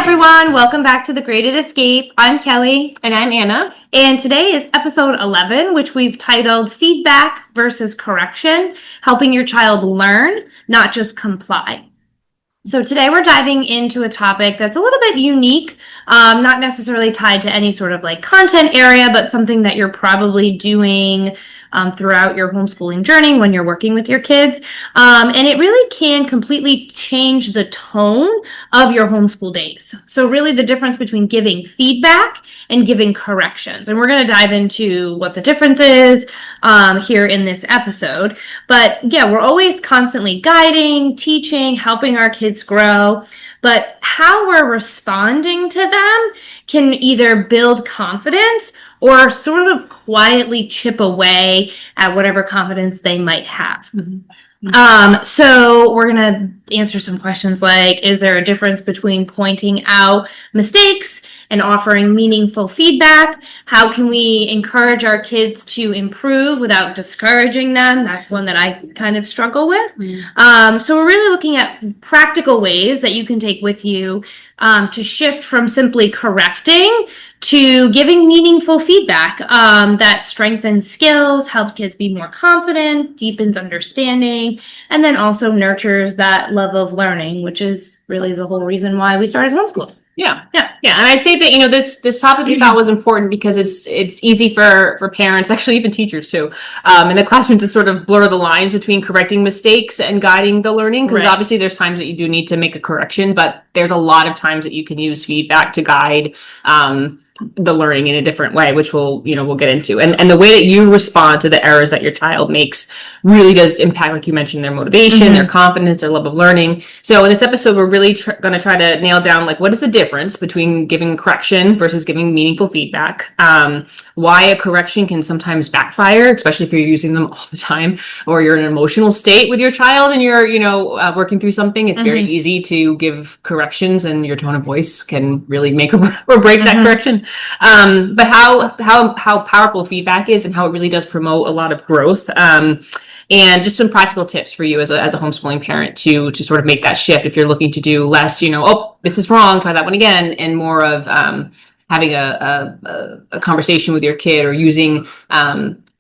everyone, welcome back to The Graded Escape. I'm Kelly. And I'm Anna. And today is episode 11, which we've titled Feedback versus Correction, Helping Your Child Learn, Not Just Comply. So today we're diving into a topic that's a little bit unique, not necessarily tied to any sort of like content area, but something that you're probably doing throughout your homeschooling journey when you're working with your kids. And it really can completely change the tone of your homeschool days. So really the difference between giving feedback and giving corrections. And we're going to dive into what the difference is here in this episode. But yeah, we're always constantly guiding, teaching, helping our kids grow. But how we're responding to them can either build confidence or sort of quietly chip away at whatever confidence they might have. So we're going to answer some questions like, is there a difference between pointing out mistakes and offering meaningful feedback? How can we encourage our kids to improve without discouraging them? That's one that I kind of struggle with. So we're really looking at practical ways that you can take with you to shift from simply correcting to giving meaningful feedback that strengthens skills, helps kids be more confident, deepens understanding, and then also nurtures that love of learning, which is really the whole reason why we started homeschooling. Yeah. And I'd say that, this topic we thought was important because it's easy for parents, actually even teachers too, in the classroom to sort of blur the lines between correcting mistakes and guiding the learning. Because obviously there's times that you do need to make a correction, but there's a lot of times that you can use feedback to guide the learning in a different way, which we'll get into. And the way that you respond to the errors that your child makes really does impact, like you mentioned, their motivation, their confidence, their love of learning. So in this episode, we're really going to try to nail down, like, what is the difference between giving correction versus giving meaningful feedback? Why a correction can sometimes backfire, especially if you're using them all the time, or you're in an emotional state with your child and you're, working through something. It's very easy to give corrections, and your tone of voice can really make or break that correction. But how powerful feedback is, and how it really does promote a lot of growth. And just some practical tips for you as a homeschooling parent to sort of make that shift if you're looking to do less, oh, this is wrong, try that one again, and more of having a conversation with your kid, or using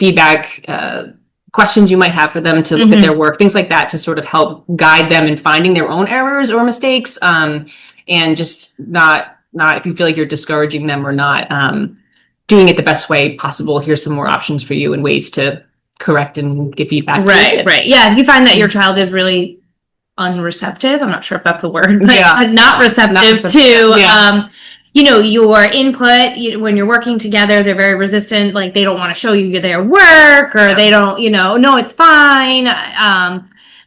feedback questions you might have for them to look at their work, things like that, to sort of help guide them in finding their own errors or mistakes, and just not if you feel like you're discouraging them or not doing it the best way possible. Here's some more options for you and ways to correct and give feedback. Right. Yeah, if you find that your child is really unreceptive, I'm not sure if that's a word, but not receptive to your input. When you're working together, they're very resistant, like they don't want to show you their work, or they don't, no, it's fine.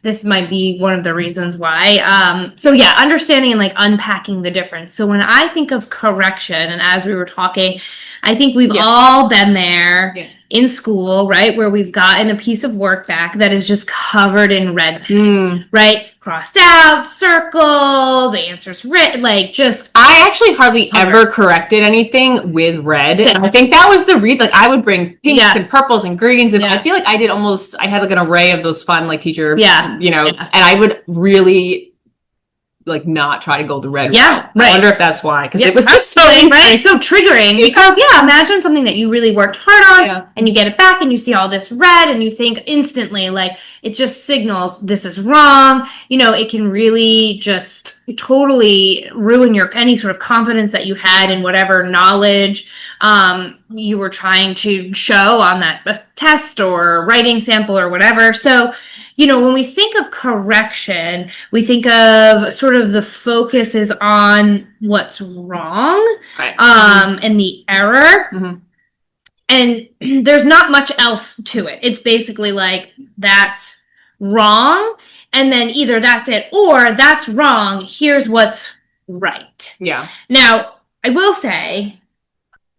This might be one of the reasons why. So understanding and like unpacking the difference. So when I think of correction, and as we were talking, I think we've all been there in school, right? Where we've gotten a piece of work back that is just covered in red pen, right? Crossed out, circled, the answer's written, like just... I actually hardly ever corrected anything with red. And I think that was the reason. Like, I would bring pinks and purples and greens, and I feel like I had like an array of those fun, like, teacher, and I would really... like not try to go the red route. I wonder if that's why, because it was just so triggering. Because imagine something that you really worked hard on, and you get it back, and you see all this red, and you think instantly, like, it just signals this is wrong. It can really just totally ruin any sort of confidence that you had in whatever knowledge you were trying to show on that test or writing sample or whatever. So when we think of correction, we think of sort of the focus is on what's wrong, and the error. And there's not much else to it. It's basically like, that's wrong, and then either that's it, or that's wrong, here's what's right. Now, I will say,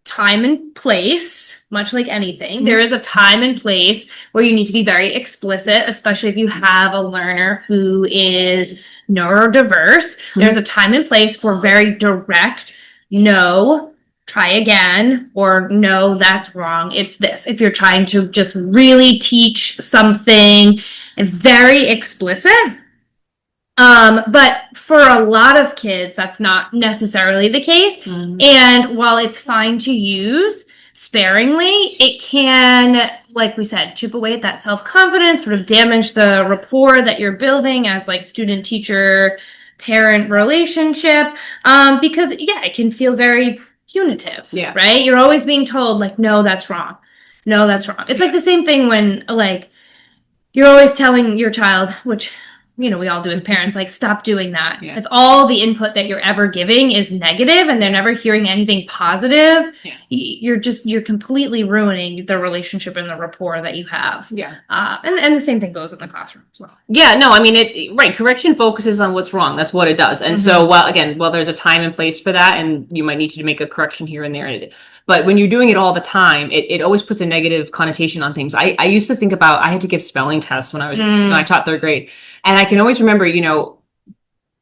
time and place, much like anything, there is a time and place where you need to be very explicit, especially if you have a learner who is neurodiverse. There's a time and place for very direct, no, try again, or no, that's wrong, it's this. If you're trying to just really teach something very explicit, But for a lot of kids, that's not necessarily the case. And while it's fine to use sparingly, it can, like we said, chip away at that self-confidence, sort of damage the rapport that you're building as like student-teacher parent relationship. Because yeah, it can feel very punitive, right? You're always being told like, no, that's wrong. No, that's wrong. It's like the same thing when like you're always telling your child, which, you know, we all do as parents, like, stop doing that. If all the input that you're ever giving is negative and they're never hearing anything positive, you're completely ruining the relationship and the rapport that you have. And the same thing goes in the classroom as well. No, I mean, correction focuses on what's wrong. That's what it does. And so, while there's a time and place for that, and you might need to make a correction here and there, but when you're doing it all the time, it always puts a negative connotation on things. I used to think about, I had to give spelling tests when I taught third grade. And I can always remember, you know,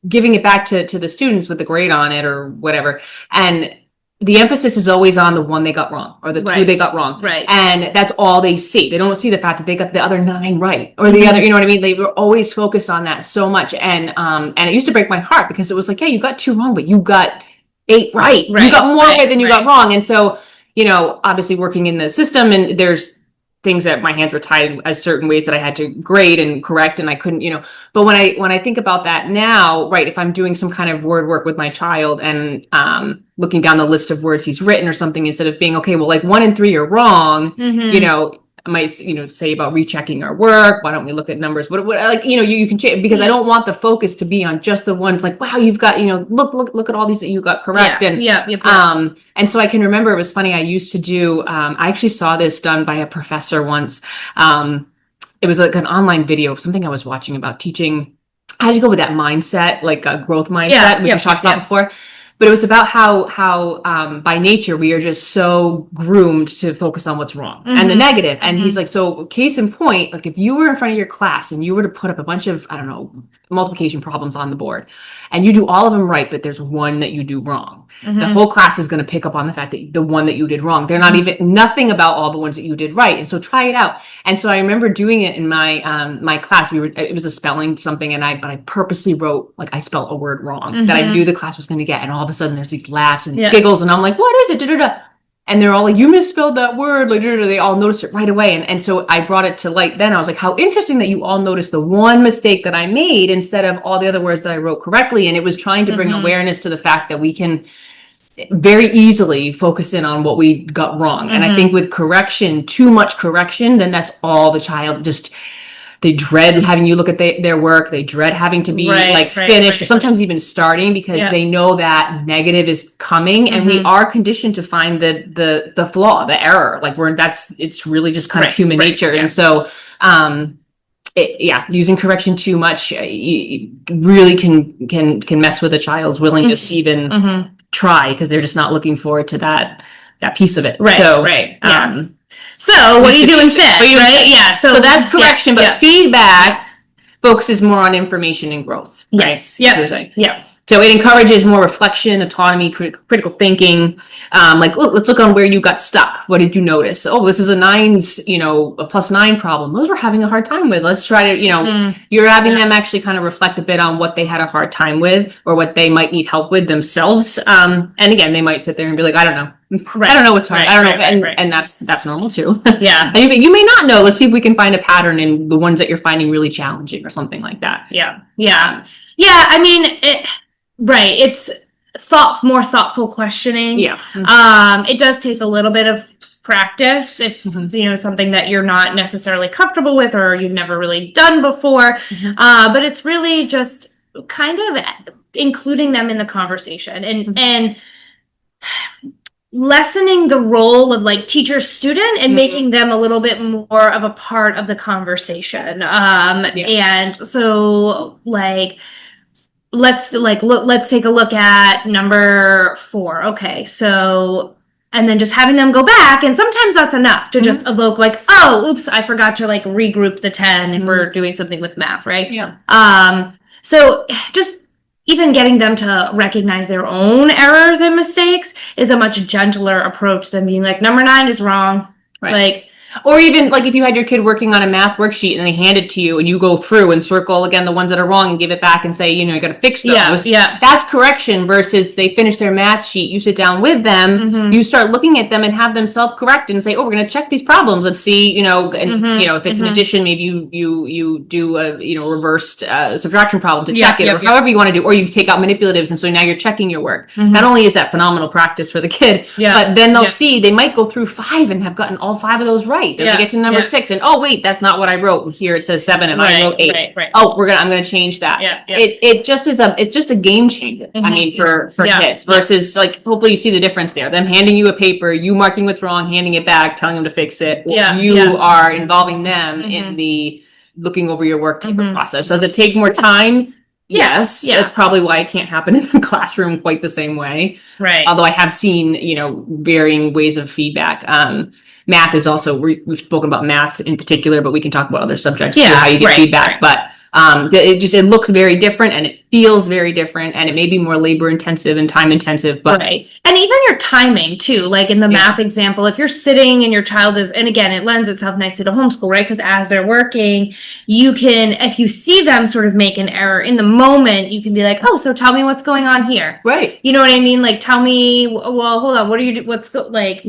giving it back to the students with the grade on it or whatever. And the emphasis is always on the one they got wrong or the two they got wrong. And that's all they see. They don't see the fact that they got the other 9 right or the other, you know what I mean? They were always focused on that so much. And it used to break my heart because it was like, yeah, you got 2 wrong, but you got 8 right. You got more right than you got wrong. And so, you know, obviously working in the system, and there's things that my hands were tied as certain ways that I had to grade and correct, and I couldn't, you know. But when I think about that now, if I'm doing some kind of word work with my child and looking down the list of words he's written or something, instead of being, okay, well, like 1 and 3 are wrong, you know, I might, you know, say about rechecking our work. Why don't we look at numbers? What like, you know, you can change, because I don't want the focus to be on just the ones like, wow, you've got, you know, look at all these that you got correct. And so I can remember, it was funny. I used to do, I actually saw this done by a professor once. It was like an online video of something I was watching about teaching how to go with that mindset, like a growth mindset, which we talked about before. But it was about how by nature we are just so groomed to focus on what's wrong and the negative. And he's like, so case in point, like if you were in front of your class and you were to put up a bunch of, I don't know, multiplication problems on the board and you do all of them right, but there's one that you do wrong, the whole class is going to pick up on the fact that the one that you did wrong, they're not even nothing about all the ones that you did right. And so try it out. And so I remember doing it in my my class. It was a spelling something, but I purposely wrote, like, I spelled a word wrong that I knew the class was going to get, and all of a sudden there's these laughs and giggles, and I'm like, what is it? Da-da-da. And they're all like, you misspelled that word. Like, they all noticed it right away. And so I brought it to light then. I was like, how interesting that you all noticed the one mistake that I made instead of all the other words that I wrote correctly. And it was trying to bring awareness to the fact that we can very easily focus in on what we got wrong. And I think with correction, too much correction, then that's all the child just... They dread having you look at their work. They dread having to be finished or sometimes even starting, because they know that negative is coming, and we are conditioned to find the flaw, the error. Like it's really just kind of human nature. And so, using correction too much really can mess with a child's willingness to even try, because they're just not looking forward to that piece of it. So what do you do instead, right? Yeah. So that's correction, but feedback focuses more on information and growth. Yes. Right? Yeah. So it encourages more reflection, autonomy, critical thinking. Like, look, let's look on where you got stuck. What did you notice? Oh, this is a 9's, you know, a +9 problem. Those we're having a hard time with. Let's try to, you know, you're having them actually kind of reflect a bit on what they had a hard time with or what they might need help with themselves. And again, they might sit there and be like, I don't know. I don't know what's hard. I don't know. And that's normal too. Yeah. And you may not know. Let's see if we can find a pattern in the ones that you're finding really challenging or something like that. Yeah. I mean, it's more thoughtful questioning. It does take a little bit of practice if it's, you know, something that you're not necessarily comfortable with or you've never really done before. But it's really just kind of including them in the conversation and lessening the role of like teacher student and making them a little bit more of a part of the conversation. And so like, let's take a look at number 4. Okay. So, and then just having them go back. And sometimes that's enough to just evoke like, oh, oops, I forgot to like regroup the 10 if we're doing something with math. Right. So just even getting them to recognize their own errors and mistakes is a much gentler approach than being like, number 9 is wrong. Like, Or even like if you had your kid working on a math worksheet and they hand it to you and you go through and circle again the ones that are wrong and give it back and say, you know, you got to fix those. Yeah. That's correction versus they finish their math sheet. You sit down with them, you start looking at them and have them self-correct and say, oh, we're going to check these problems and see, you know, and you know, if it's an addition, maybe you do a, you know, reversed subtraction problem to check it, or however you want to do, or you take out manipulatives, and so now you're checking your work. Not only is that phenomenal practice for the kid, but then they'll see, they might go through 5 and have gotten all 5 of those right. Then they get to number 6 and, oh wait, that's not what I wrote, and here it says 7 and I wrote 8. Oh, I'm gonna change that. It just is it's just a game changer. I mean, for kids versus like, hopefully you see the difference there. Them handing you a paper, you marking what's wrong, handing it back, telling them to fix it. You are involving them in the looking over your work type of process. Does it take more time? Yes. That's probably why it can't happen in the classroom quite the same way. Right. Although I have seen, you know, varying ways of feedback. Math is also, we've spoken about math in particular, but we can talk about other subjects too, how you get feedback. But it looks very different and it feels very different, and it may be more labor intensive and time intensive. But and even your timing too, like in the math example, if you're sitting and your child is, and again, it lends itself nicely to homeschool, right? Because as they're working, you can, if you see them sort of make an error in the moment, you can be like, oh, so tell me what's going on here. Right. You know what I mean? Like, tell me, well, hold on, what are you, what's like,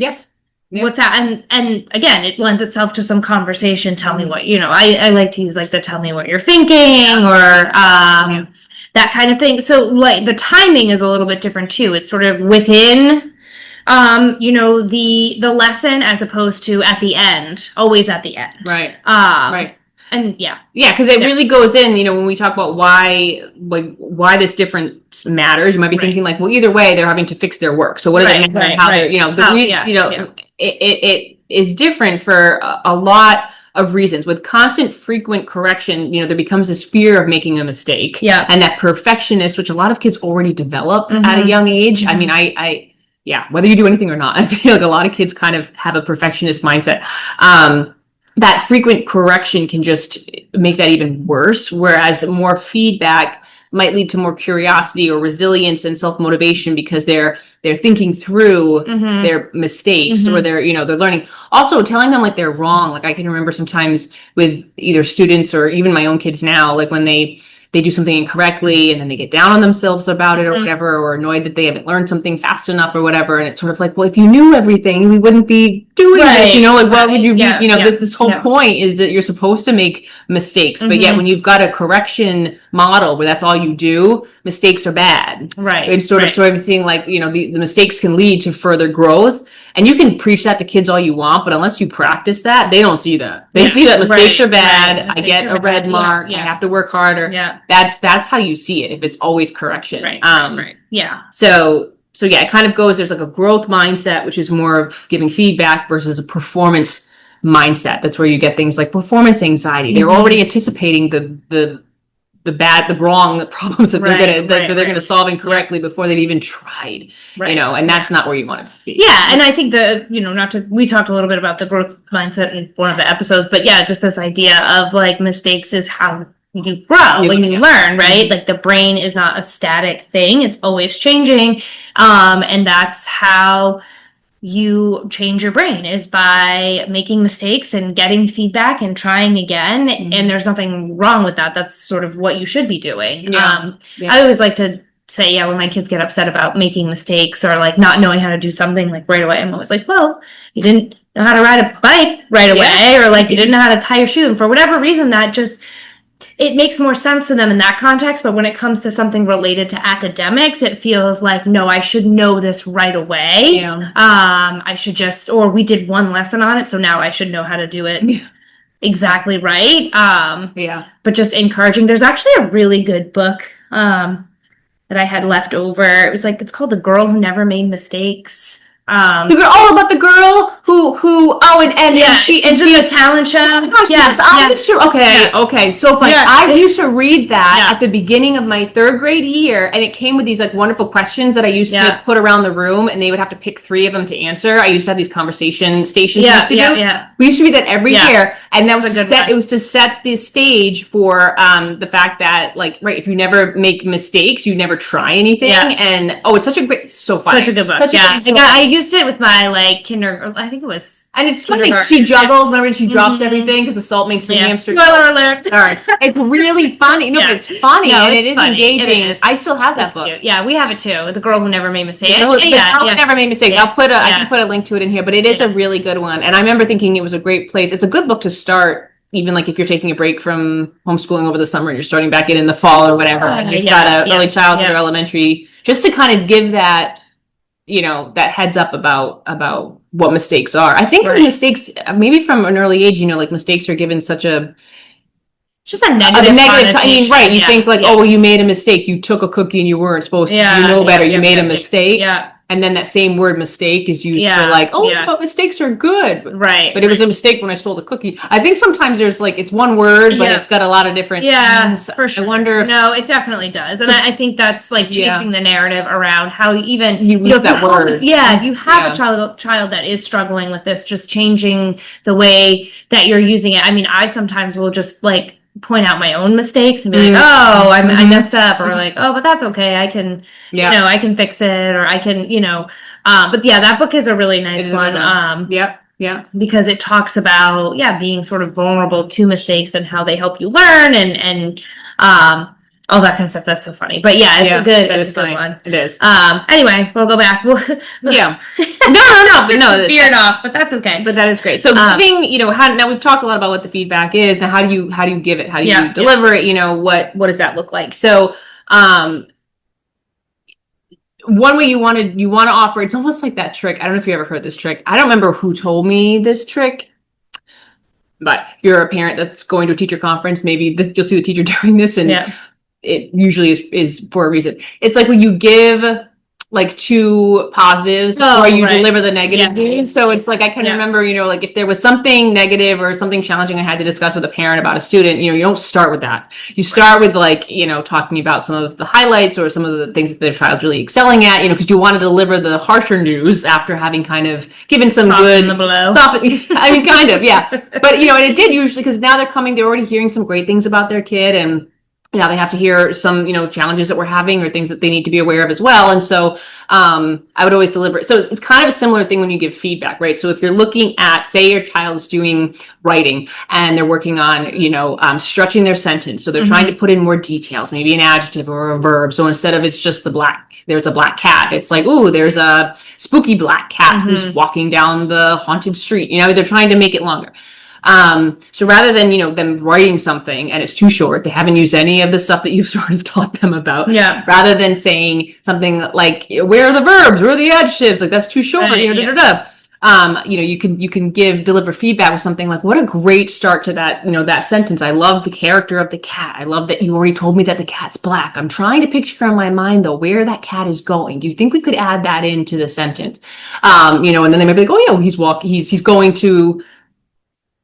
what's that? And again, it lends itself to some conversation. Tell me what, you know, I like to use like the tell me what you're thinking or that kind of thing. So like the timing is a little bit different too. It's sort of within, you know, the lesson as opposed to at the end, always at the end. Right. And because it really goes in, you know, when we talk about why this difference matters, you might be thinking like, well, either way, they're having to fix their work. So what does it matter how they're, you know, it is different for a lot of reasons. With constant frequent correction, you know, there becomes this fear of making a mistake. And that perfectionist, which a lot of kids already develop at a young age. I mean, whether you do anything or not, I feel like a lot of kids kind of have a perfectionist mindset. That frequent correction can just make that even worse, whereas more feedback might lead to more curiosity or resilience and self-motivation because they're thinking through their mistakes or they're learning. Also telling them like they're wrong. Like I can remember sometimes with either students or even my own kids now, like when they do something incorrectly and then they get down on themselves about it or whatever, or annoyed that they haven't learned something fast enough or whatever. And it's sort of like, well, if you knew everything, we wouldn't be doing this, you know, like why would you be, you know, this whole point is that you're supposed to make mistakes, but yet when you've got a correction model where that's all you do, mistakes are bad. It's sort of seeing like, you know, the mistakes can lead to further growth. And you can preach that to kids all you want, but unless you practice that, they don't see that. They see that mistakes are bad. I get a red mark. I have to work harder. That's how you see it. If it's always correction. So it kind of goes, there's like a growth mindset, which is more of giving feedback versus a performance mindset. That's where you get things like performance anxiety. They're already anticipating the wrong problems that they're gonna solve incorrectly before they've even tried, you know, and that's not where you want to be. And I think we talked a little bit about the growth mindset in one of the episodes, but just this idea of like mistakes is how you grow when you learn, right? Like the brain is not a static thing; it's always changing, and that's how you change your brain, is by making mistakes and getting feedback and trying again. And there's nothing wrong with that. That's sort of what you should be doing. I always like to say, when my kids get upset about making mistakes or like not knowing how to do something like right away, I'm always like, well, you didn't know how to ride a bike right away, or like you didn't know how to tie your shoe. And for whatever reason, that just, it makes more sense to them in that context. But when it comes to something related to academics, it feels like, no, I should know this right away. I should just, or we did one lesson on it, so now I should know how to do it exactly right. But just encouraging. There's actually a really good book that I had left over. It's called The Girl Who Never Made Mistakes. All about the girl who she's in the talent show. Oh my gosh, okay, so funny. I used to read that at the beginning of my 3rd grade year, and it came with these like wonderful questions that I used to put around the room, and they would have to pick 3 of them to answer. I used to have these conversation stations we used to read that every year, and that was it was to set the stage for the fact that if you never make mistakes, you never try anything. And it's such a great, so funny, such a good book. I used it with my like I think it was. And it's funny, she juggles, remember, she drops everything because the salt makes the hamster. Spoiler alert. Sorry. It's really funny. No, but it's funny and it is engaging. It is. I still have that book. Cute. Yeah, we have it too. The Girl Who Never Made Mistakes. Never Made Mistakes. I can put a link to it in here, but it is a really good one. And I remember thinking it was a great place. It's a good book to start, even like if you're taking a break from homeschooling over the summer and you're starting back in the fall or whatever, and you've got an early childhood or elementary, just to kind of give that, that heads up about what mistakes are. I think mistakes, maybe from an early age, like mistakes are given such just a negative I mean, right. You think like, oh, well, you made a mistake. You took a cookie and you weren't supposed to. You know better. You made a mistake. Yeah. And then that same word mistake is used for like, but mistakes are good. Right. But it was a mistake when I stole the cookie. I think sometimes there's like, it's one word, but it's got a lot of different things. For sure. I wonder if... No, it definitely does. And I think that's like changing the narrative around how even... You use that word. Yeah, if you have a child that is struggling with this, just changing the way that you're using it. I mean, I sometimes will just like point out my own mistakes and be like, oh, I messed up, or like, oh, but that's okay. I can, I can fix it, or I can, but yeah, that book is a really nice one. Because it talks about, being sort of vulnerable to mistakes and how they help you learn and all that kind of stuff. That's so funny. But yeah, it's a good one. It is. Anyway, we'll go back. No, veered off, but that's okay. But that is great. So giving, now we've talked a lot about what the feedback is. Now, how do you give it? How do you deliver it? What does that look like? So, one way you want to offer, it's almost like that trick. I don't know if you ever heard this trick. I don't remember who told me this trick. But if you're a parent that's going to a teacher conference, maybe you'll see the teacher doing this, and it usually is for a reason. It's like when you give like two positives before you deliver the negative news. So it's like, I can remember, like if there was something negative or something challenging I had to discuss with a parent about a student, you don't start with that. You start with like, talking about some of the highlights or some of the things that their child's really excelling at, because you want to deliver the harsher news after having kind of given some good, I mean, kind of, yeah. But, and it did usually, because now they're already hearing some great things about their kid, and now they have to hear some, challenges that we're having or things that they need to be aware of as well. And so I would always deliver it. So it's kind of a similar thing when you give feedback, right? So if you're looking at, say your child's doing writing and they're working on, stretching their sentence. So they're trying to put in more details, maybe an adjective or a verb. So instead of it's just there's a black cat, it's like, ooh, there's a spooky black cat who's walking down the haunted street. They're trying to make it longer. So rather than, them writing something and it's too short, they haven't used any of the stuff that you've sort of taught them about. Yeah. Rather than saying something like, where are the verbs? Where are the adjectives? Like, that's too short. You can deliver feedback with something like, what a great start to that, that sentence. I love the character of the cat. I love that you already told me that the cat's black. I'm trying to picture in my mind though, where that cat is going. Do you think we could add that into the sentence? And then they might be like, oh yeah, he's going to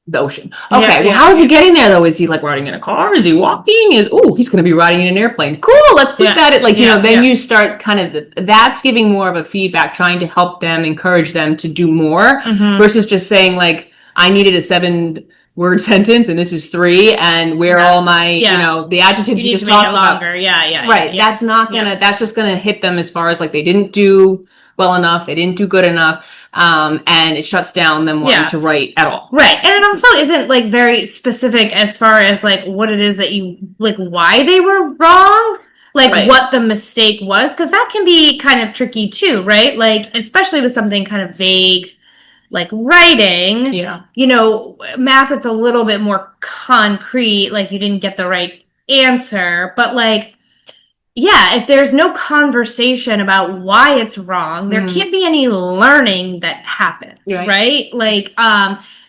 the ocean. Okay, how is he getting there though? Is he like riding in a car? Is he walking? He's going to be riding in an airplane. Cool, let's put that at then you start kind of, that's giving more of a feedback, trying to help them, encourage them to do more versus just saying like, I needed a 7-word sentence and this is 3, and where are all my, the adjectives you just talked about. Right, that's not gonna, that's just gonna hit them as far as like they didn't do well enough, they didn't do good enough. And it shuts down them wanting to write at all. Right. And it also isn't like very specific as far as like what it is that you, like why they were wrong, like what the mistake was, because that can be kind of tricky too, right? Like, especially with something kind of vague, like writing, math, it's a little bit more concrete, like you didn't get the right answer, but like, if there's no conversation about why it's wrong, there can't be any learning that happens, right? Like,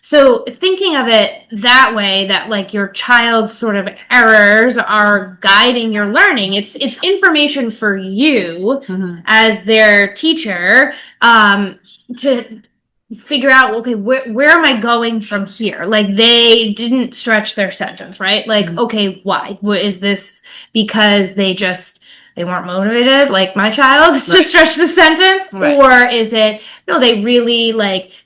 so thinking of it that way, that like your child's sort of errors are guiding your learning. It's information for you as their teacher, to figure out, okay, where am I going from here? Like they didn't stretch their sentence, right? Like, okay, why? Is this because they weren't motivated, like my child, to stretch the sentence? Or is it, no, they really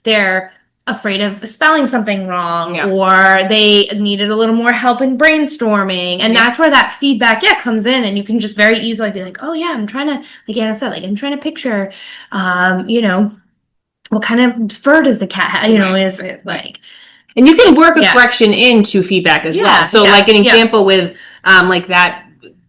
they're afraid of spelling something wrong, or they needed a little more help in brainstorming. And that's where that feedback, comes in, and you can just very easily be like, oh yeah, I'm trying to, like Anna said, like I'm trying to picture, what kind of fur does the cat have? You know, is it like... And you can work a correction into feedback as well. So like an example with like that,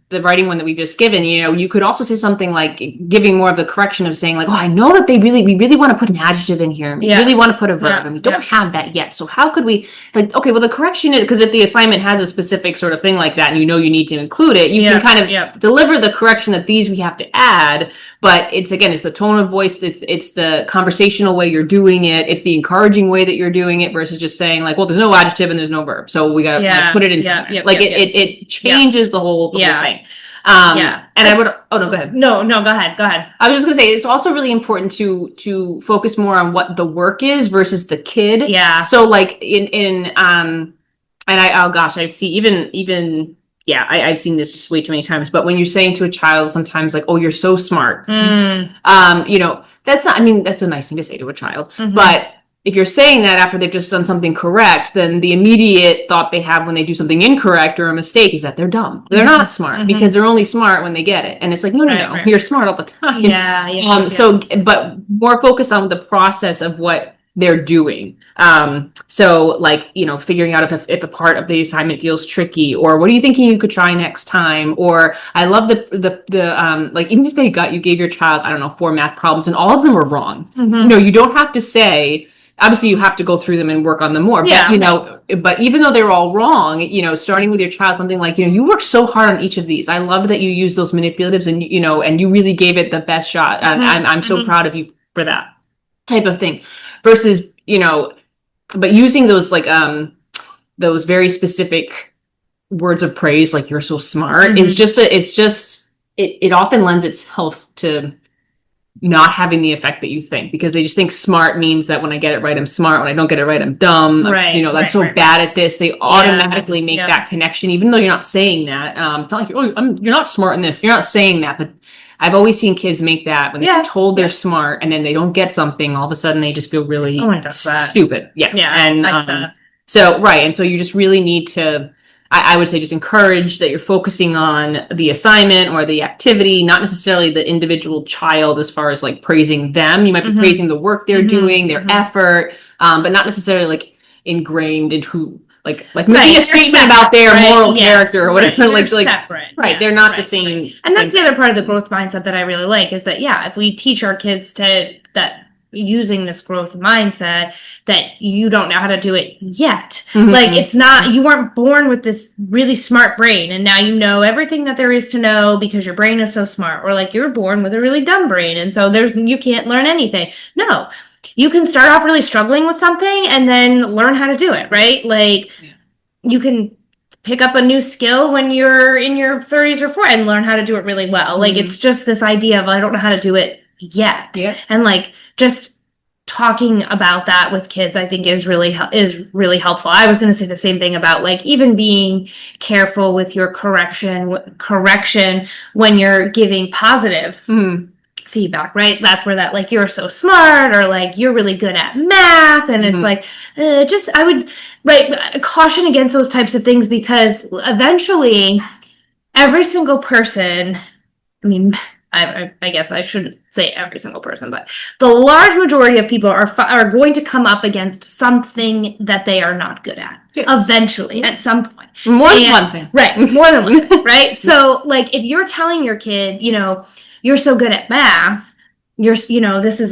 the writing one that we've just given, you know, you could also say something like giving more of the correction of saying like, oh, I know that we really want to put an adjective in here. We really want to put a verb and we don't have that yet. So how could we like, okay, well the correction is, because if the assignment has a specific sort of thing like that and you know you need to include it, you can kind of deliver the correction that these we have to add. But it's, again, it's the tone of voice, it's the conversational way you're doing it, it's the encouraging way that you're doing it versus just saying like, well, there's no adjective and there's no verb, so we got to like, put it in somewhere. It changes the whole thing. And I would, oh no, go ahead. No, go ahead. I was just gonna say, it's also really important to focus more on what the work is versus the kid. Yeah. So like and oh gosh, I've seen even I've seen this just way too many times. But when you're saying to a child sometimes like, oh, you're so smart, you know, that's not, I mean, that's a nice thing to say to a child. But if you're saying that after they've just done something correct, then the immediate thought they have when they do something incorrect or a mistake is that they're dumb. They're not smart because they're only smart when they get it. And it's like, no, you're smart all the time. So, but more focus on the process of what they're doing. So like, you know, figuring out if a part of the assignment feels tricky, or what are you thinking you could try next time? Or I love the like, even if you gave your child, I don't know, 4 math problems and all of them were wrong. You know, you don't have to say, obviously you have to go through them and work on them more, but you know, but even though they're all wrong, you know, starting with your child, something like, you know, you worked so hard on each of these. I love that you use those manipulatives and, you know, and you really gave it the best shot. And I'm so proud of you for that type of thing versus, you know, but using those like, those very specific words of praise, like you're so smart is just, it often lends itself to not having the effect that you think, because they just think smart means that when I get it right, I'm smart. When I don't get it right, I'm dumb. You know, I'm so bad at this. They automatically make that connection, even though you're not saying that. It's not like, oh, you're not smart in this. You're not saying that. But I've always seen kids make that when they're told they're smart and then they don't get something, all of a sudden they just feel really stupid. And so, right. And so you just really need to, I would say, just encourage that you're focusing on the assignment or the activity, not necessarily the individual child as far as like praising them. You might be praising the work they're doing, their effort, but not necessarily like ingrained into like making a statement about their moral character or whatever. Like separate. Right. They're not the same. And that's the other part of the growth mindset that I really like is that, if we teach our kids that using this growth mindset, that you don't know how to do it yet. Like it's not, you weren't born with this really smart brain and now you know everything that there is to know because your brain is so smart, or like you're born with a really dumb brain and so you can't learn anything. No, you can start off really struggling with something and then learn how to do it, right? Like you can pick up a new skill when you're in your 30s or 40s and learn how to do it really well. Like it's just this idea of I don't know how to do it yet. And like just talking about that with kids, I think is really helpful. I was going to say the same thing about like even being careful with your correction when you're giving positive feedback, right? That's where that like you're so smart or like you're really good at math, and it's like I would caution against those types of things, because eventually every single person, I mean, I guess I shouldn't say every single person, but the large majority of people are going to come up against something that they are not good at. Eventually, at some point. More than one thing. Right, more than one thing, right? So, like, if you're telling your kid, you know, you're so good at math, this is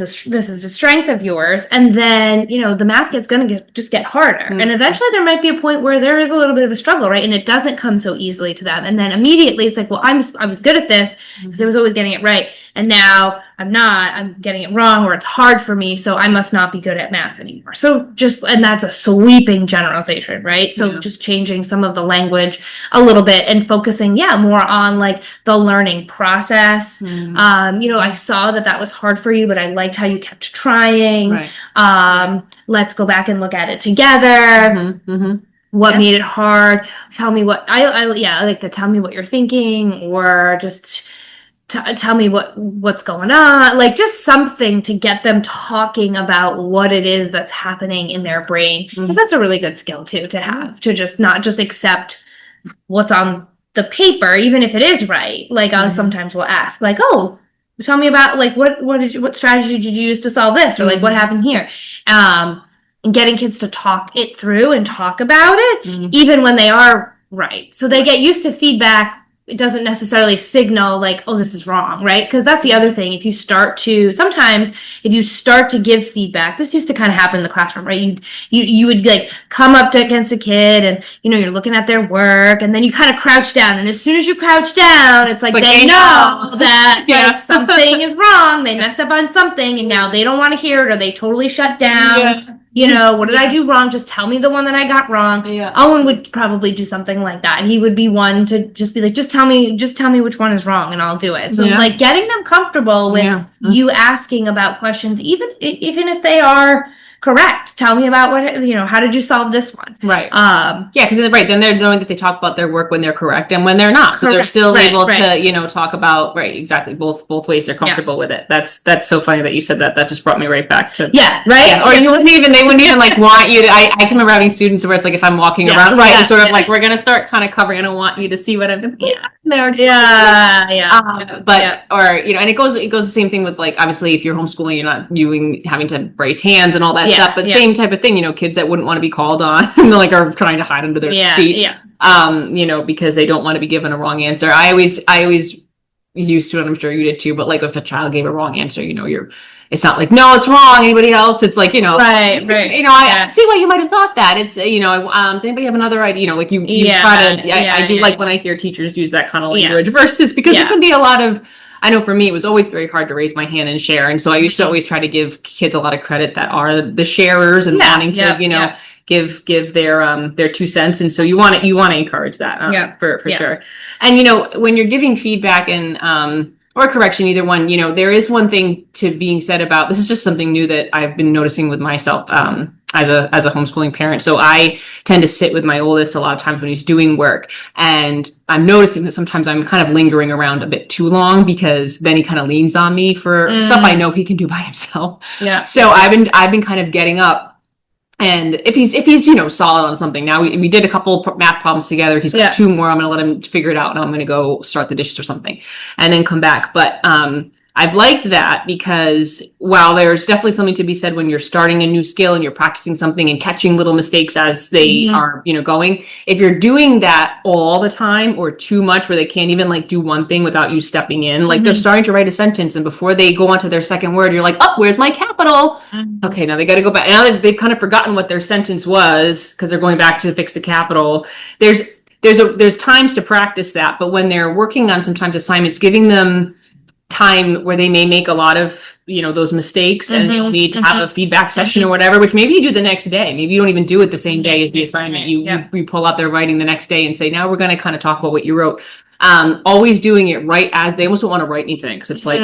a strength of yours, and then, you know, the math going to just get harder. And eventually there might be a point where there is a little bit of a struggle, right? And it doesn't come so easily to them. And then immediately it's like, well, I was good at this because I was always getting it right. And now I'm getting it wrong, or it's hard for me, so I must not be good at math anymore. So and that's a sweeping generalization, right? So just changing some of the language a little bit and focusing, more on like the learning process. I saw that was hard for you, but I liked how you kept trying. Right. Let's go back and look at it together. What made it hard? Tell me what I like to tell me what you're thinking, or just tell me what's going on, like just something to get them talking about what it is that's happening in their brain, because that's a really good skill too to have, to just not just accept what's on the paper, even if it is right. Like I sometimes will ask like, oh, tell me about like what strategy did you use to solve this, or like what happened here. And getting kids to talk it through and talk about it, even when they are right. So they get used to feedback. It doesn't necessarily signal like, oh, this is wrong, right? Because that's the other thing. If you start to give feedback, this used to kind of happen in the classroom, right? You would like come up against a kid and, you're looking at their work, and then you kind of crouch down. And as soon as you crouch down, it's like they know that like, something is wrong. They messed up on something, and now they don't want to hear it, or they totally shut down. What did I do wrong? Just tell me the one that I got wrong. Owen would probably do something like that. He would be one to just be like, just tell me which one is wrong and I'll do it. So like getting them comfortable with you asking about questions, even if they are correct. Tell me about how did you solve this one? Right. Because then they're knowing that they talk about their work when they're correct and when they're not. So they're still able to, talk about, exactly, both ways they're comfortable with it. That's so funny that you said that. That just brought me right back to. Or they wouldn't even like want you to, I can remember having students where it's like, if I'm walking around, it's sort of like, we're going to start kind of covering. I don't want you to see what I'm doing. And it goes the same thing with like, obviously if you're homeschooling, you're not having to raise hands and all that stuff, but same type of thing, kids that wouldn't want to be called on and like are trying to hide under their seat, because they don't want to be given a wrong answer. I always used to, and I'm sure you did too, but like if a child gave a wrong answer, it's not like, no, it's wrong, anybody else. It's like, I see why you might have thought that. It's, does anybody have another idea? Like you try to, I do like when I hear teachers use that kind of language versus, because it can be a lot of, I know for me, it was always very hard to raise my hand and share. And so I used to always try to give kids a lot of credit that are the sharers and wanting to, give their 2 cents. And so you want to encourage that for sure. And, when you're giving feedback and, or correction, either one, there is one thing to being said about, this is just something new that I've been noticing with myself, as a homeschooling parent. So I tend to sit with my oldest a lot of times when he's doing work, and I'm noticing that sometimes I'm kind of lingering around a bit too long, because then he kind of leans on me for stuff I know he can do by himself. So I've been kind of getting up. And if he's solid on something, now we did a couple math problems together. He's got 2 more. I'm going to let him figure it out, and I'm going to go start the dishes or something and then come back. But I've liked that, because while there's definitely something to be said when you're starting a new skill and you're practicing something and catching little mistakes as they are, going, if you're doing that all the time or too much, where they can't even like do one thing without you stepping in, like they're starting to write a sentence, and before they go on to their second word, you're like, oh, where's my capital? Okay, now they got to go back. Now that they've kind of forgotten what their sentence was, because they're going back to fix the capital. There's times to practice that, but when they're working on sometimes assignments, giving them time where they may make a lot of those mistakes, and you'll need to have a feedback session or whatever, which maybe you do the next day. Maybe you don't even do it the same day as the assignment. You pull out their writing the next day and say, now we're going to kind of talk about what you wrote. Always doing it right as they almost don't want to write anything, because it's like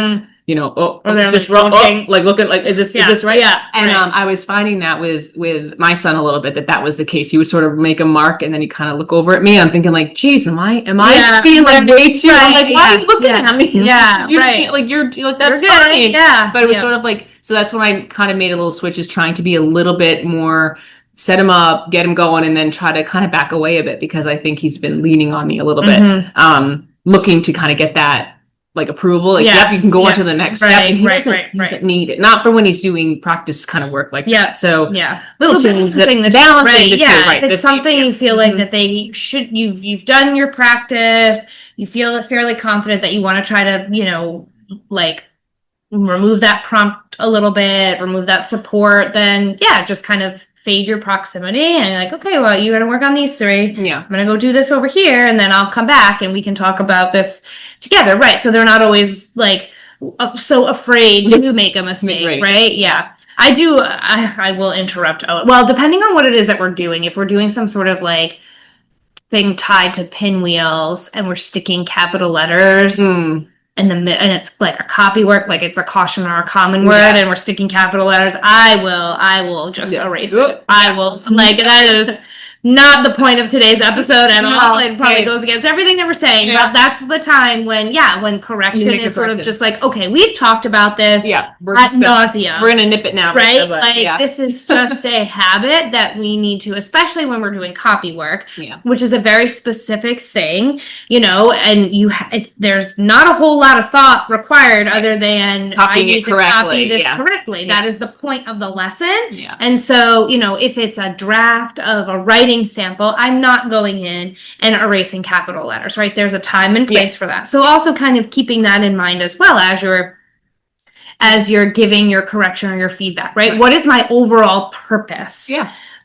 just looking like, is this right? And I was finding that with my son a little bit, that was the case. He would sort of make a mark, and then he'd kind of look over at me. I'm thinking like, geez, am I being like way too? I'm like, why are you looking at me? You're like, that's fine. But it was sort of like, so that's when I kind of made a little switch, is trying to be a little bit more, set him up, get him going, and then try to kind of back away a bit, because I think he's been leaning on me a little bit, looking to kind of get that like approval, like, yep, you can go on to the next step. And he doesn't need it. Not for when he's doing practice kind of work like that. So little change that balancing the two, right? If it's something you feel like that they should, you've done your practice, you feel fairly confident that you want to try to, like remove that prompt a little bit, remove that support, then just kind of fade your proximity, and you're like, okay, well, you're going to work on these 3. I'm going to go do this over here, and then I'll come back and we can talk about this together. Right. So they're not always like so afraid to make a mistake. Right. Yeah. I will interrupt. Well, depending on what it is that we're doing, if we're doing some sort of like thing tied to pinwheels and we're sticking capital letters, and it's like a copy work, like it's a caution or a common word, and we're sticking capital letters, I will just erase it. I will, like, that is not the point of today's episode at all. It probably right. goes against everything that we're saying, Yeah. but that's the time when correction make a is sort of corrective. just like, okay, we've talked about this Yeah, ad nauseum. we're gonna nip it now, right? but, Like yeah. this is just a habit that we need to, especially when we're doing copy work, Yeah. which is a very specific thing, you know, and there's not a whole lot of thought required other than Copying I need it to correctly, copy this yeah. correctly. Yeah. That is the point of the lesson. Yeah. And so, you know, if it's a draft of a writing sample, I'm not going in and erasing capital letters, right? There's a time and place for that. So also kind of keeping that in mind as well as you're giving your correction or your feedback, right? What is my overall purpose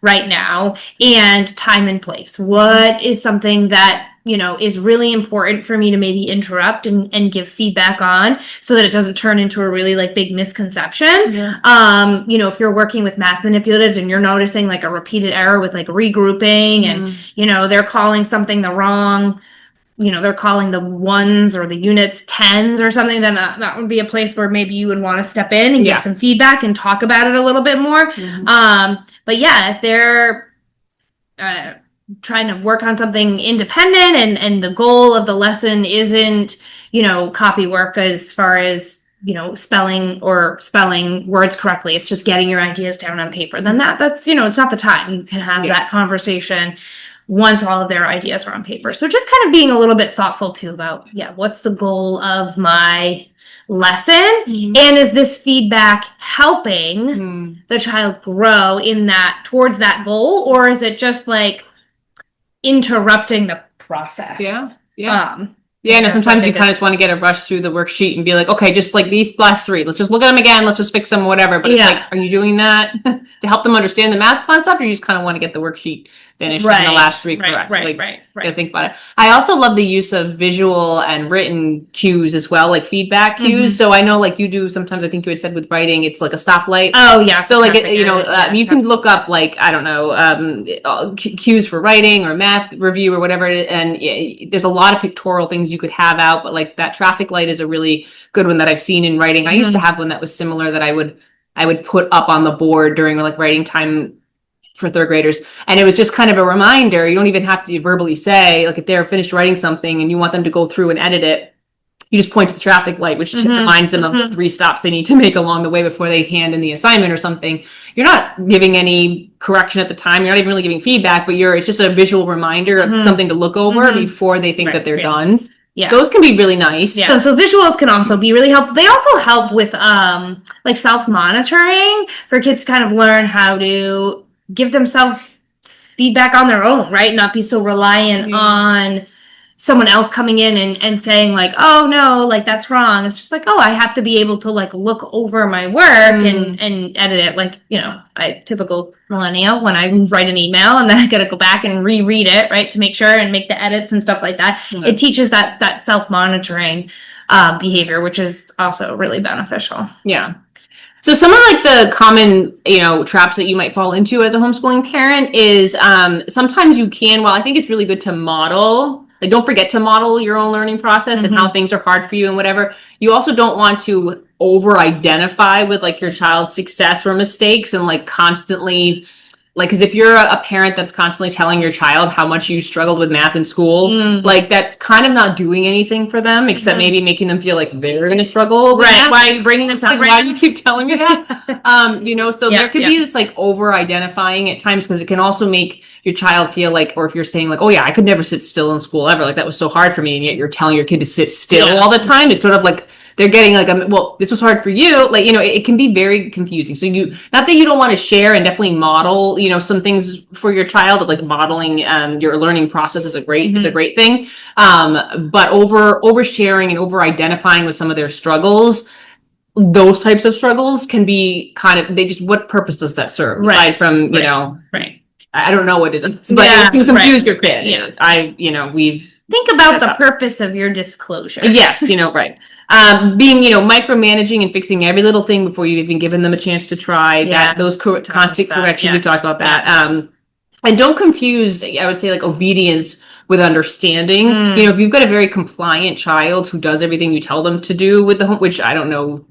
right now? And time and place. What is something that, you know, is really important for me to maybe interrupt and give feedback on so that it doesn't turn into a really like big misconception. Yeah. You know, if you're working with math manipulatives and you're noticing like a repeated error with like regrouping and, you know, they're calling something the wrong, you know, they're calling the ones or the units tens or something, then that would be a place where maybe you would want to step in and give some feedback and talk about it a little bit more. But yeah, if they're trying to work on something independent and the goal of the lesson isn't, you know, copy work as far as, you know, spelling words correctly, it's just getting your ideas down on paper, then that's, you know, it's not the time. You can have that conversation once all of their ideas are on paper. So just kind of being a little bit thoughtful too about, what's the goal of my lesson? And is this feedback helping the child grow in that, towards that goal? Or is it just like interrupting the process? Yeah, no, sometimes you kind of just want to get a rush through the worksheet and be like, okay, just like these last three, let's just look at them again, let's just fix them, whatever. But it's like, are you doing that to help them understand the math concept, or you just kind of want to get the worksheet finished and the last three correct? Right. Gotta think about it. I also love the use of visual and written cues as well, like feedback cues. So I know like you do sometimes, I think you had said with writing, it's like a stoplight. Oh yeah. So like, you know, you can look up like, I don't know, cues for writing or math review or whatever. And there's a lot of pictorial things you could have out, but like that traffic light is a really good one that I've seen in writing. I used to have one that was similar that I would put up on the board during like writing time for third graders. And it was just kind of a reminder. You don't even have to verbally say, like if they're finished writing something and you want them to go through and edit it, you just point to the traffic light, which reminds them of the 3 stops they need to make along the way before they hand in the assignment or something. You're not giving any correction at the time. You're not even really giving feedback, but it's just a visual reminder of something to look over before they think that they're done. Yeah. Those can be really nice. Yeah. So visuals can also be really helpful. They also help with like self-monitoring for kids to kind of learn how to give themselves feedback on their own, right? Not be so reliant on someone else coming in and saying like, oh no, like that's wrong. It's just like, oh, I have to be able to like look over my work and edit it. Like, you know, typical millennial, when I write an email and then I got to go back and reread it, right, to make sure and make the edits and stuff like that. It teaches that self-monitoring behavior, which is also really beneficial. Yeah. So some of like the common, you know, traps that you might fall into as a homeschooling parent is sometimes you can, while I think it's really good to model, like don't forget to model your own learning process and how things are hard for you and whatever, you also don't want to over identify with like your child's success or mistakes and like constantly, like, because if you're a parent that's constantly telling your child how much you struggled with math in school, like that's kind of not doing anything for them, except maybe making them feel like they're going to struggle. Right. Why are you bringing this up? Like, why do you keep telling me that? You know, so there could be this like over identifying at times, because it can also make your child feel like, or if you're saying like, oh yeah, I could never sit still in school ever. Like that was so hard for me. And yet you're telling your kid to sit still all the time. It's sort of like, they're getting like, well, this was hard for you. Like, you know, it can be very confusing. So not that you don't want to share and definitely model, you know, some things for your child, like modeling your learning process is a great thing. But oversharing and over identifying with some of their struggles, those types of struggles can be kind of, what purpose does that serve? Right. Aside from, you know, I don't know what it is, but it can confuse your kid. Yeah. Think about the purpose of your disclosure. Yes, you know, right. Being, you know, micromanaging and fixing every little thing before you've even given them a chance to try those constant corrections. We've talked about that. And don't confuse, I would say, like obedience with understanding. You know, if you've got a very compliant child who does everything you tell them to do with the home, which I don't know,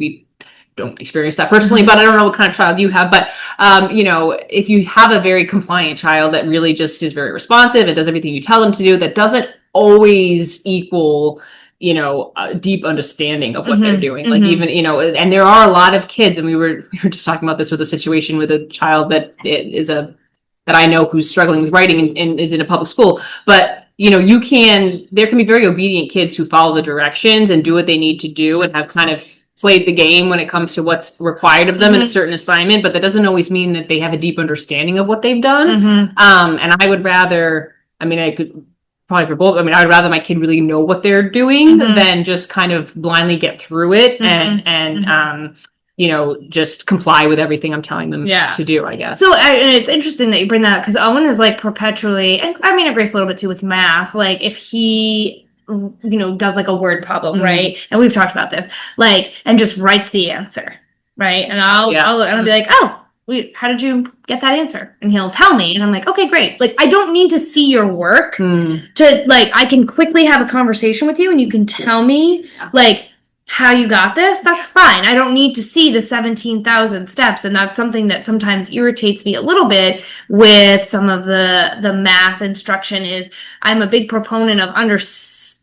don't experience that personally, but I don't know what kind of child you have. But, you know, if you have a very compliant child that really just is very responsive and does everything you tell them to do, that doesn't always equal, you know, a deep understanding of what they're doing. Like even, you know, and there are a lot of kids, and we were just talking about this with a situation with a child that that I know who's struggling with writing and is in a public school. But, you know, there can be very obedient kids who follow the directions and do what they need to do and have kind of played the game when it comes to what's required of them in a certain assignment, but that doesn't always mean that they have a deep understanding of what they've done. And I would rather, I mean, I could probably for both, I mean, I would rather my kid really know what they're doing than just kind of blindly get through it and you know, just comply with everything I'm telling them to do, I guess. So, and it's interesting that you bring that up, because Owen is like perpetually, and I mean, Grace a little bit too with math, like if he, you know, does like a word problem, right? And we've talked about this, like, and just writes the answer, right? And I'll be like, oh, how did you get that answer? And he'll tell me, and I'm like, okay, great. Like, I don't need to see your work to, like, I can quickly have a conversation with you and you can tell me, like, how you got this. That's fine. I don't need to see the 17,000 steps. And that's something that sometimes irritates me a little bit with some of the math instruction is I'm a big proponent of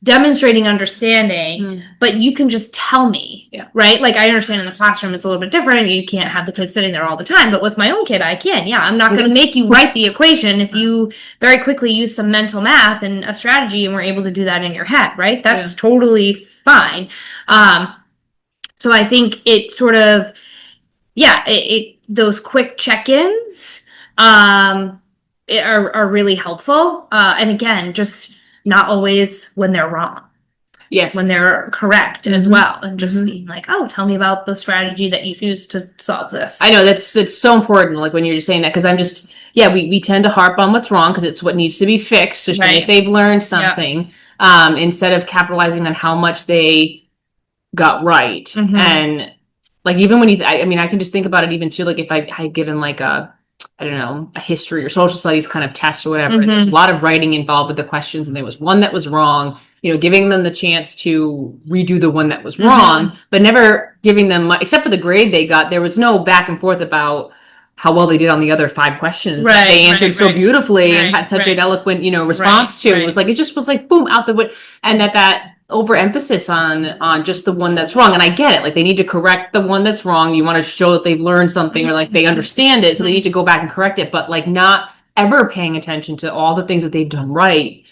demonstrating understanding, but you can just tell me, right? Like, I understand in the classroom it's a little bit different. You can't have the kids sitting there all the time, but with my own kid, I can. Yeah, I'm not going to make you write the equation if you very quickly use some mental math and a strategy and we're able to do that in your head, right? That's totally fine. So I think it sort of, those quick check-ins are really helpful. And again, just not always when they're wrong. Yes. When they're correct as well. And just being like, oh, tell me about the strategy that you've used to solve this. I know it's so important, like when you're just saying that, because I'm just, we tend to harp on what's wrong because it's what needs to be fixed to show that they've learned something, instead of capitalizing on how much they got right. And like, even when I can just think about it even too, like if I had given like a history or social studies kind of test or whatever, there's a lot of writing involved with the questions, and there was one that was wrong, you know, giving them the chance to redo the one that was wrong, but never giving them, except for the grade they got, there was no back and forth about how well they did on the other 5 questions that they answered so beautifully and had such an eloquent, you know, response to. It was like, it just was like, boom, out the window. And that overemphasis on just the one that's wrong. And I get it. Like, they need to correct the one that's wrong. You want to show that they've learned something or like they understand it. So they need to go back and correct it, but like not ever paying attention to all the things that they've done right.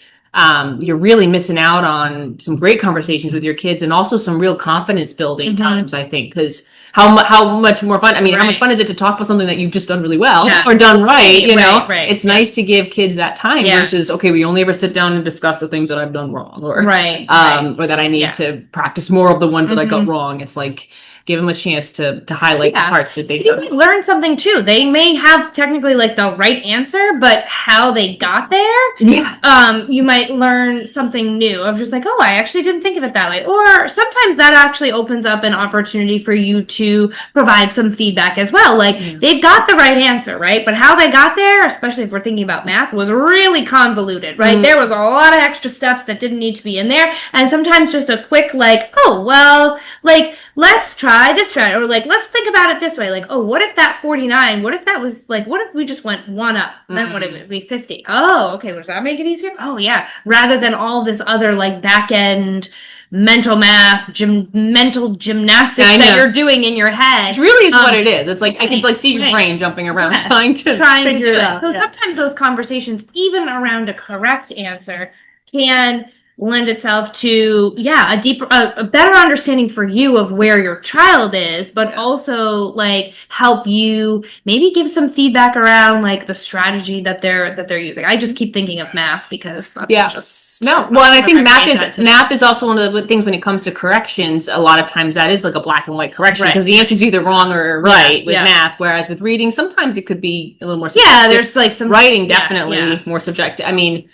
You're really missing out on some great conversations with your kids and also some real confidence building times, I think, because how much more fun, how much fun is it to talk about something that you've just done really well or done right, you know? It's nice to give kids that time versus, okay, we only ever sit down and discuss the things that I've done wrong or that I need to practice more of the ones that I got wrong. It's like, give them a chance to highlight the parts that they've done. You might learn something too. They may have technically like the right answer, but how they got there, you might learn something new of just like, oh, I actually didn't think of it that way. Or sometimes that actually opens up an opportunity for you to provide some feedback as well. Like, they've got the right answer, right? But how they got there, especially if we're thinking about math, was really convoluted, right? There was a lot of extra steps that didn't need to be in there. And sometimes just a quick like, oh, well, like, let's try this strategy, or like, let's think about it this way. Like, oh, what if that 49, what if that was like, what if we just went 1 up? Then what if it be 50? Oh, okay. Does that make it easier? Oh, yeah. Rather than all this other like back end mental math, mental gymnastics that you're doing in your head. It really is what it is. It's like, I can like see your brain jumping around trying to figure it out. So sometimes those conversations, even around a correct answer, can lend itself to a deeper, a better understanding for you of where your child is, but also like help you maybe give some feedback around like the strategy that they're using. I just keep thinking of math because that's just well, and I think math is also one of the things when it comes to corrections. A lot of times that is like a black and white correction because the answer is either wrong or right with math, whereas with reading sometimes it could be a little more subjective. There's like some writing definitely more subjective. I mean,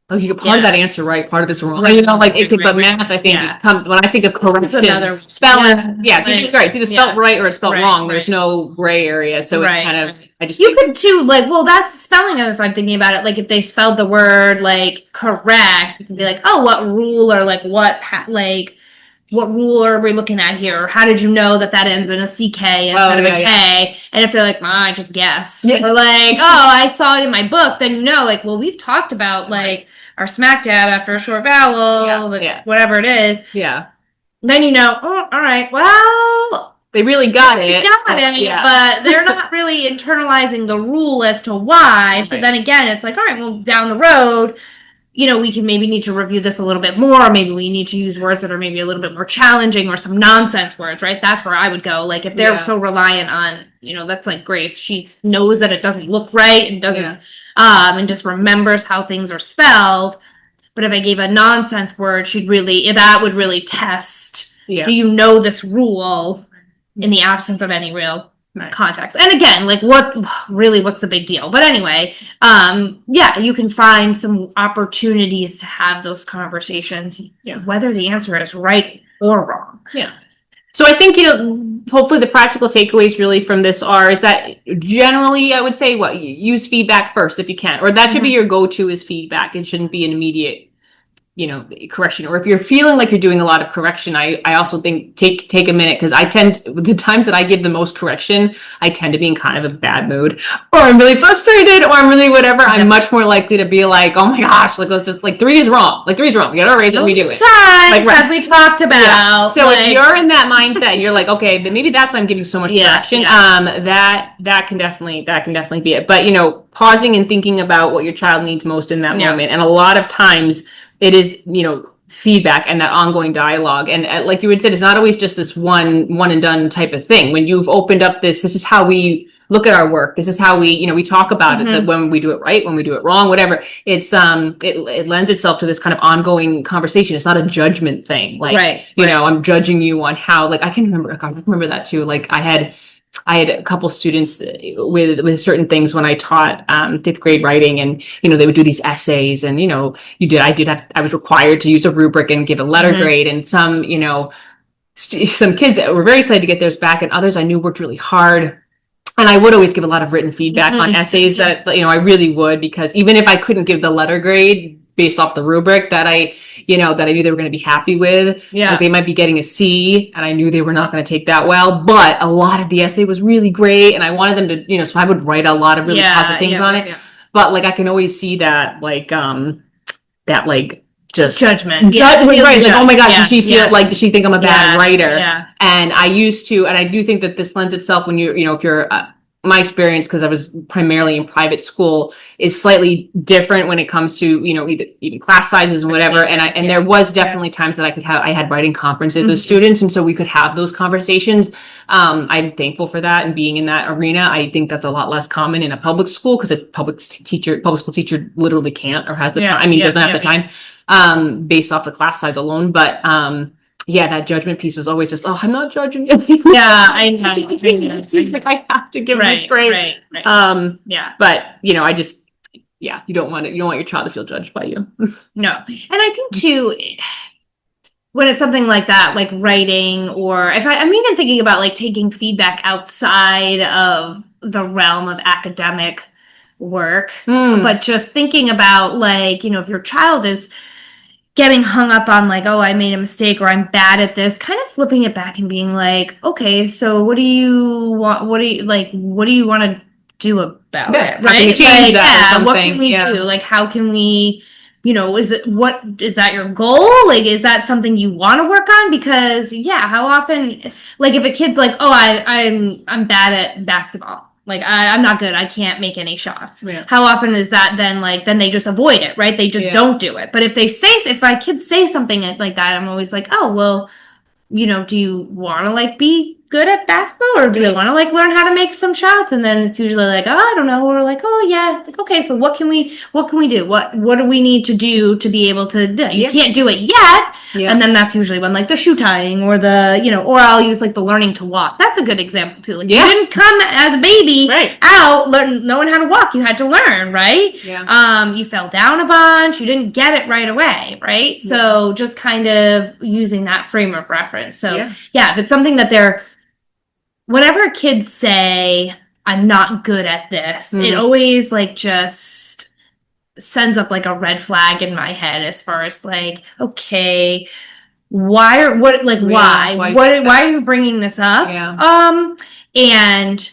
oh, you get part of that answer right, part of it's wrong. You know, like it could, but math, I think, when I think of corrections, spelling, it's either spelled right or it's spelled wrong. There's no gray area, so it's kind of. You could too, like, well, that's spelling. If I'm thinking about it, like if they spelled the word like correct, you could be like, oh, what rule or like what like what rule are we looking at here? Or how did you know that ends in a CK instead of a K? And if they're like, I just guessed. Or like, I saw it in my book, then you know, like, well, we've talked about like our smack dab after a short vowel, whatever it is. Yeah. Then you know, all right, well, they really got it. But they're not really internalizing the rule as to why. So then again, it's like, all right, well, down the road, you know, we can maybe need to review this a little bit more. Maybe we need to use words that are maybe a little bit more challenging or some nonsense words, right? That's where I would go. Like, if they're so reliant on, you know, that's like Grace. She knows that it doesn't look right and doesn't, and just remembers how things are spelled. But if I gave a nonsense word, that would really test, do you know this rule in the absence of any real context? And again, like, what's the big deal? But anyway, you can find some opportunities to have those conversations, whether the answer is right or wrong. Yeah. So I think, you know, hopefully the practical takeaways really from this is that generally I would say use feedback first if you can, or that should be your go-to is feedback. It shouldn't be an immediate, you know, correction. Or if you're feeling like you're doing a lot of correction, I also think take a minute, because the times that I give the most correction, I tend to be in kind of a bad mood, or I'm really frustrated, or I'm really whatever. I'm much more likely to be like, oh my gosh, like, let's just, like, 3 is wrong. Like, 3 is wrong. We gotta erase it, we do it. Like, have we talked about? Yeah. So if you're in that mindset, you're like, okay, but maybe that's why I'm giving so much correction. That can definitely be it. But, you know, pausing and thinking about what your child needs most in that moment. And a lot of times it is, you know, feedback and that ongoing dialogue. And like you had said, it's not always just this one and done type of thing. When you've opened up this is how we look at our work. This is how we, you know, we talk about it, that when we do it right, when we do it wrong, whatever. It's, it lends itself to this kind of ongoing conversation. It's not a judgment thing. Like, you know, I'm judging you on how, like, I remember that too. Like, I had a couple students with certain things when I taught 5th grade writing, and, you know, they would do these essays, and, you know, I was required to use a rubric and give a letter grade, and some, you know, some kids were very excited to get theirs back, and others I knew worked really hard. And I would always give a lot of written feedback on essays that, you know, I really would, because even if I couldn't give the letter grade based off the rubric that I knew they were going to be happy with. Like, they might be getting a C, and I knew they were not going to take that well, but a lot of the essay was really great, and I wanted them to, you know, so I would write a lot of really positive things on it. But, like, I can always see that, like, just judgment. Right. Like, oh my gosh, does she feel like, does she think I'm a bad writer? And I used to, and I do think that this lends itself when you know, if you're, my experience, because I was primarily in private school, is slightly different when it comes to, you know, even class sizes and whatever. And there was definitely times that I had writing conferences with students, and so we could have those conversations. I'm thankful for that, and being in that arena. I think that's a lot less common in a public school, because a public school teacher literally can't, or has the time. I mean, doesn't have the time, based off the class size alone. But that judgment piece was always just, I'm not judging you. I know. It's like, I have to give this grade. Right. But, you know, I just, you don't want your child to feel judged by you. No. And I think too, when it's something like that, like writing, or if I'm even thinking about like taking feedback outside of the realm of academic work, but just thinking about, like, you know, if your child is getting hung up on, like, I made a mistake, or I'm bad at this, kind of flipping it back and being like, okay, so what do you want? What do you want to do about it? Right? Change that or something. What can we do? Like, how can we, you know, is that your goal? Like, is that something you want to work on? Because how often, like, if a kid's like, I'm bad at basketball. Like, I'm not good. I can't make any shots. How often is that then they just avoid it, right? They just don't do it. But if my kids say something like that, I'm always like, oh, well, you know, do you want to, like, be good at basketball, or do you want to, like, learn how to make some shots? And then it's usually like, I don't know. Or like, it's like, okay, so what can we do? What do we need to do to be able to do? You can't do it yet. And then that's usually when, like, the shoe tying, or the, you know, or I'll use, like, the learning to walk. That's a good example too. Like, you didn't come as a baby out knowing how to walk. You had to learn, right? You fell down a bunch. You didn't get it right away, right? So just kind of using that frame of reference. So if it's something that whenever kids say, I'm not good at this, it always, like, just sends up, like, a red flag in my head, as far as, like, okay, why are you bringing this up? And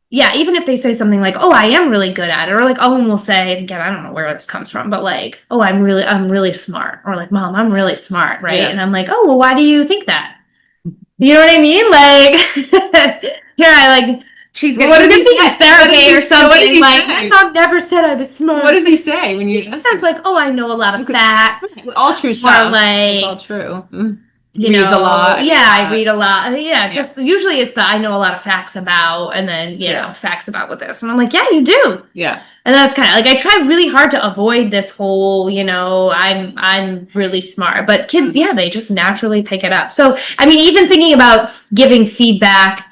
yeah, even if they say something like, oh, I am really good at it, or like Owen will say, again, I don't know where this comes from, but like, oh, I'm really smart, or like, Mom, I'm really smart, right? And I'm like, oh, well, why do you think that? You know what I mean? Like, she's gonna give me therapy or something. Like, my mom never said I was smart. What does he say when you? He says like, oh, I know a lot of facts. It's all true stuff. Or like, it's all true. Mm. Reads a lot. Yeah, I read a lot. Yeah, just usually it's I know a lot of facts about, and then facts about with this, and I'm like, yeah, you do. Yeah. And that's kind of like I try really hard to avoid this whole, I'm really smart, but kids, they just naturally pick it up. So I mean, even thinking about giving feedback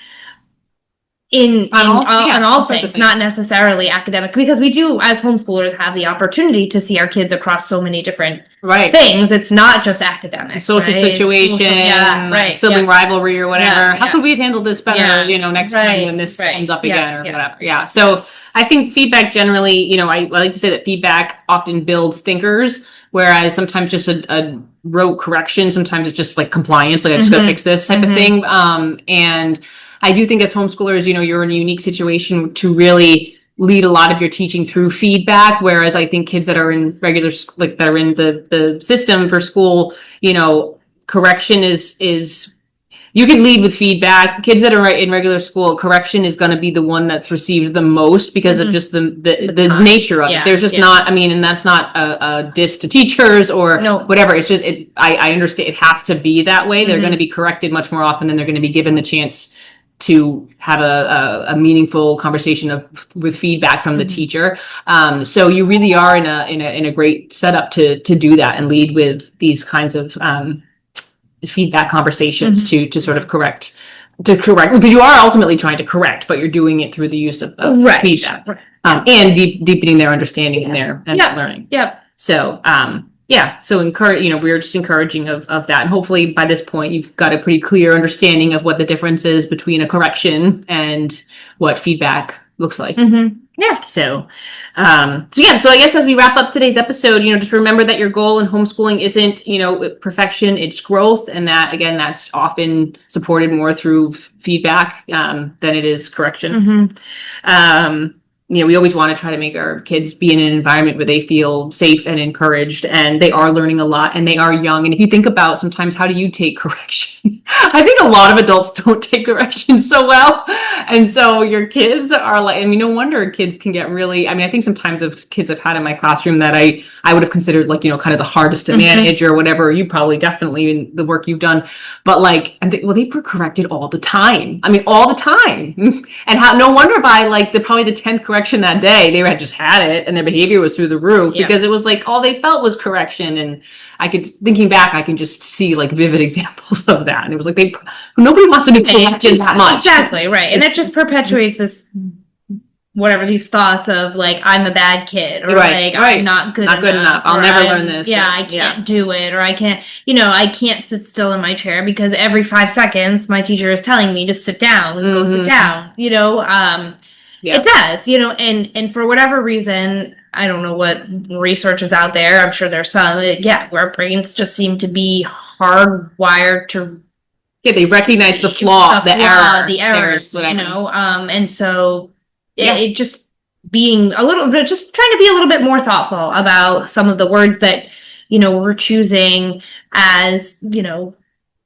on all things, not necessarily academic, because we do as homeschoolers have the opportunity to see our kids across so many different things. It's not just academic, social situation, sibling rivalry or whatever. How could we have handled this better, next time when this comes up again or whatever. Yeah. So I think feedback generally, I like to say that feedback often builds thinkers, whereas sometimes just a rote correction, sometimes it's just like compliance, like I just gotta fix this type of thing. And I do think as homeschoolers, you're in a unique situation to really lead a lot of your teaching through feedback. Whereas I think kids that are in regular, that are in the system for school, correction is you can lead with feedback. Kids that are in regular school, correction is going to be the one that's received the most because of just the nature of it. There's just not, and that's not a diss to teachers or whatever. It's just, I understand it has to be that way. They're going to be corrected much more often than they're going to be given the chance to have a meaningful conversation with feedback from the teacher. So you really are in a great setup to do that and lead with these kinds of feedback conversations to sort of correct, because you are ultimately trying to correct, but you're doing it through the use of feedback and deepening their understanding and their learning. So so encourage, we're just encouraging of that. And hopefully by this point, you've got a pretty clear understanding of what the difference is between a correction and what feedback looks like. So I guess as we wrap up today's episode, just remember that your goal in homeschooling isn't, perfection, it's growth. And that, again, that's often supported more through feedback than it is correction. We always want to try to make our kids be in an environment where they feel safe and encouraged, and they are learning a lot, and they are young. And if you think about sometimes, how do you take correction? I think a lot of adults don't take correction so well. And so your kids are like, no wonder kids can get really, I think sometimes of kids I've had in my classroom that I would have considered kind of the hardest to manage or whatever. You probably definitely in the work you've done, but they were corrected all the time. All the time. And no wonder by probably the 10th correction that day, they had just had it and their behavior was through the roof because it was all they felt was correction. And thinking back, I can just see vivid examples of that. And it was nobody wants to be corrected that much. Exactly, right. And it just perpetuates this, these thoughts of I'm a bad kid, or I'm not good enough. I'll never learn this. I can't do it, or I can't, I can't sit still in my chair because every 5 seconds my teacher is telling me to sit down and go sit down, It does, and for whatever reason, I don't know what research is out there. I'm sure there's some, where our brains just seem to be hardwired to. Yeah, they recognize the flaw, the errors, and so it just being a little bit, just trying to be a little bit more thoughtful about some of the words that, we're choosing as,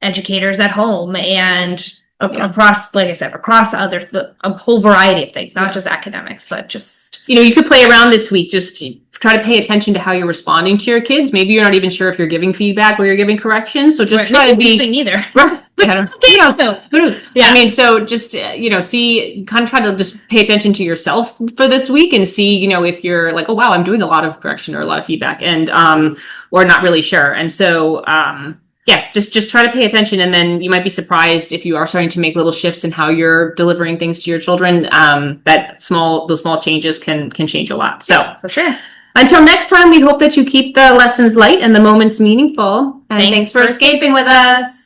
educators at home and across, like I said, across a whole variety of things, not just academics, but just. You could play around this week, just try to pay attention to how you're responding to your kids. Maybe you're not even sure if you're giving feedback or you're giving corrections. So just try to be. Neither. Right. So just, see, kind of try to just pay attention to yourself for this week and see, if you're oh, wow, I'm doing a lot of correction or a lot of feedback and, or not really sure. And so, just try to pay attention, and then you might be surprised if you are starting to make little shifts in how you're delivering things to your children. Those small changes can change a lot. So for sure. Until next time, we hope that you keep the lessons light and the moments meaningful. And thanks for escaping with us.